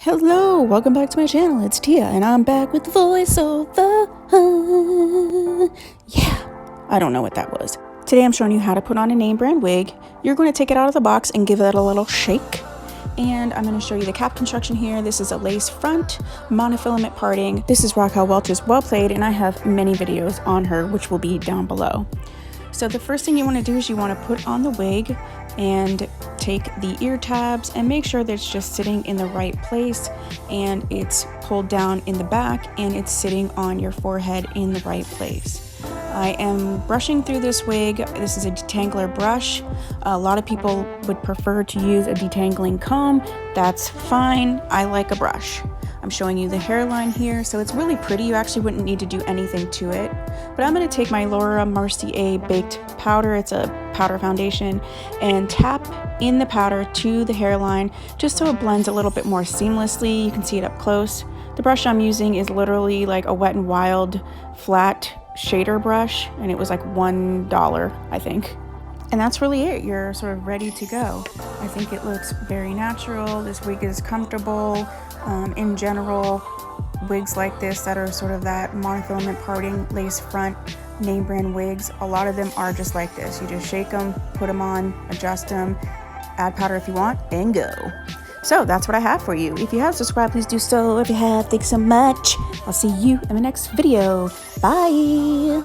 Hello, welcome back to my channel. It's Tia, and I'm back with the voiceover. Yeah, I don't know what that was. Today I'm showing you how to put on a name brand wig. You're going to take it out of the box and give it a little shake. And I'm going to show you the cap construction here. This is a lace front, monofilament parting. This is Raquel Welch's Well Played, and I have many videos on her, which will be down below. So the first thing you want to do is you want to put on the wig and take the ear tabs and make sure that it's just sitting in the right place and it's pulled down in the back and it's sitting on your forehead in the right place. I am brushing through this wig. This is a detangler brush. A lot of people would prefer to use a detangling comb. That's fine. I like a brush. I'm showing you the hairline here, so it's really pretty. You actually wouldn't need to do anything to it. But I'm going to take my Laura Mercier baked powder, it's a powder foundation, and tap in the powder to the hairline just so it blends a little bit more seamlessly. You can see it up close. The brush I'm using is literally like a Wet n Wild flat shader brush, and it was like $1, I think. And that's really it. You're sort of ready to go. I think it looks very natural. This wig is comfortable. In general, wigs like this that are sort of that monofilament parting lace front name brand wigs, a lot of them are just like this. You just shake them, put them on, adjust them, add powder if you want, and go. So that's what I have for you. If you have subscribed, please do so. If you have, thanks so much. I'll see you in the next video. Bye.